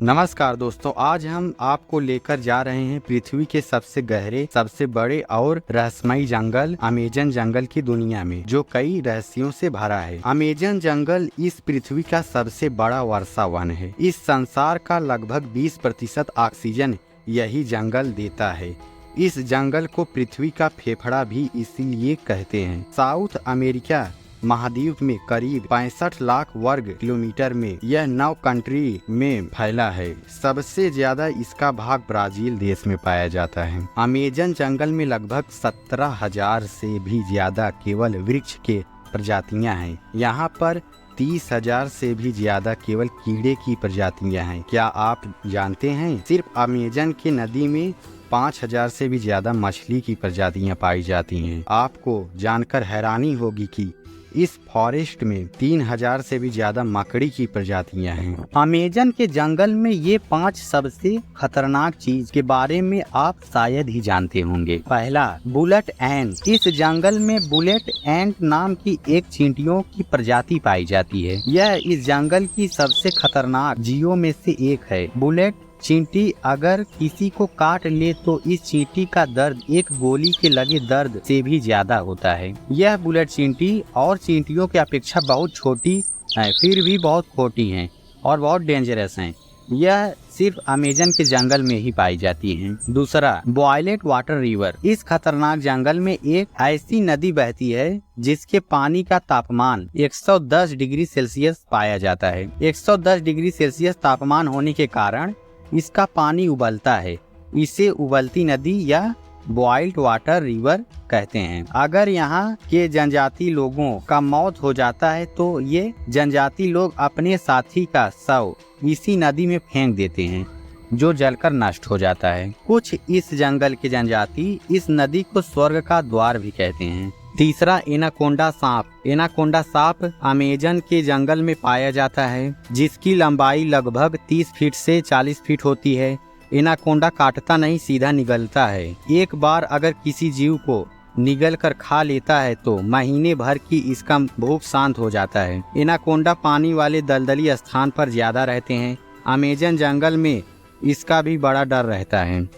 नमस्कार दोस्तों, आज हम आपको लेकर जा रहे हैं पृथ्वी के सबसे गहरे, सबसे बड़े और रहस्यमयी जंगल अमेजन जंगल की दुनिया में, जो कई रहस्यों से भरा है। अमेजन जंगल इस पृथ्वी का सबसे बड़ा वर्षा वन है। इस संसार का लगभग 20% ऑक्सीजन यही जंगल देता है। इस जंगल को पृथ्वी का फेफड़ा भी इसीलिए कहते हैं। साउथ अमेरिका महाद्वीप में करीब 65 लाख वर्ग किलोमीटर में यह 9 कंट्री में फैला है। सबसे ज्यादा इसका भाग ब्राजील देश में पाया जाता है। अमेजन जंगल में लगभग 17,000 से भी ज्यादा केवल वृक्ष के प्रजातियां हैं। यहाँ पर 30,000 से भी ज्यादा केवल कीड़े की प्रजातियां हैं। क्या आप जानते हैं, सिर्फ अमेजन के नदी में 5,000 से भी ज्यादा मछली की प्रजातियां पाई जाती हैं। आपको जानकर हैरानी होगी कि इस फॉरेस्ट में 3,000 से भी ज्यादा मकड़ी की प्रजातियां हैं। अमेजन के जंगल में ये 5 सबसे खतरनाक चीज के बारे में आप शायद ही जानते होंगे। पहला, बुलेट एंट। इस जंगल में बुलेट एंट नाम की एक चींटियों की प्रजाति पाई जाती है। यह इस जंगल की सबसे खतरनाक जीवों में से एक है। बुलेट चींटी अगर किसी को काट ले तो इस चींटी का दर्द एक गोली के लगे दर्द से भी ज्यादा होता है। यह बुलेट चींटी और चींटियों की अपेक्षा बहुत छोटी है, फिर भी बहुत खोटी हैं और बहुत डेंजरस हैं। यह सिर्फ अमेजन के जंगल में ही पाई जाती हैं। दूसरा, बॉयलेट वाटर रिवर। इस खतरनाक जंगल में एक ऐसी नदी बहती है जिसके पानी का तापमान 110 डिग्री सेल्सियस पाया जाता है। 110 डिग्री सेल्सियस तापमान होने के कारण इसका पानी उबलता है। इसे उबलती नदी या बॉइल्ड वाटर रिवर कहते हैं। अगर यहाँ के जनजाति लोगों का मौत हो जाता है तो ये जनजाति लोग अपने साथी का शव इसी नदी में फेंक देते हैं, जो जलकर नष्ट हो जाता है। कुछ इस जंगल के जनजाति इस नदी को स्वर्ग का द्वार भी कहते हैं। तीसरा, एनाकोंडा सांप। एनाकोंडा सांप अमेजन के जंगल में पाया जाता है, जिसकी लंबाई लगभग 30 फीट से 40 फीट होती है। एनाकोंडा काटता नहीं, सीधा निगलता है। एक बार अगर किसी जीव को निगल कर खा लेता है तो महीने भर की इसका भूख शांत हो जाता है। एनाकोंडा पानी वाले दलदली स्थान पर ज्यादा रहते हैं। अमेजन जंगल में इसका भी बड़ा डर रहता है।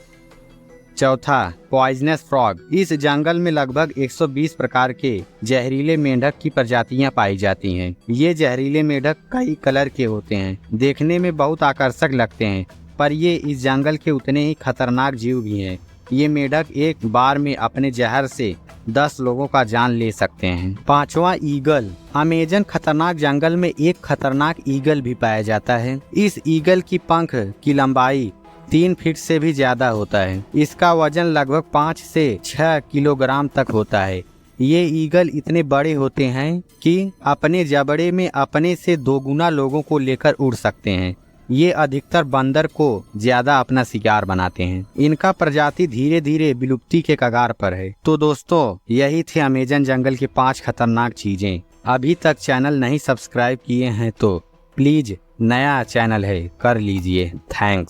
चौथा, पॉइजनस फ्रॉग। इस जंगल में लगभग 120 प्रकार के जहरीले मेंढक की प्रजातियां पाई जाती हैं। ये जहरीले मेंढक कई कलर के होते हैं, देखने में बहुत आकर्षक लगते हैं, पर ये इस जंगल के उतने ही खतरनाक जीव भी हैं। ये मेंढक एक बार में अपने जहर से 10 लोगों का जान ले सकते हैं। पांचवा, ईगल। अमेजन खतरनाक जंगल में एक खतरनाक ईगल भी पाया जाता है। इस ईगल की पंख की लंबाई 3 फीट से भी ज्यादा होता है। इसका वजन लगभग 5 से 6 किलोग्राम तक होता है। ये ईगल इतने बड़े होते हैं कि अपने जबड़े में अपने से 2 गुना लोगों को लेकर उड़ सकते हैं। ये अधिकतर बंदर को ज्यादा अपना शिकार बनाते हैं। इनका प्रजाति धीरे धीरे विलुप्ति के कगार पर है। तो दोस्तों, यही थे अमेजन जंगल के 5 खतरनाक चीजें। अभी तक चैनल नहीं सब्सक्राइब किए हैं तो प्लीज, नया चैनल है, कर लीजिए। थैंक्स।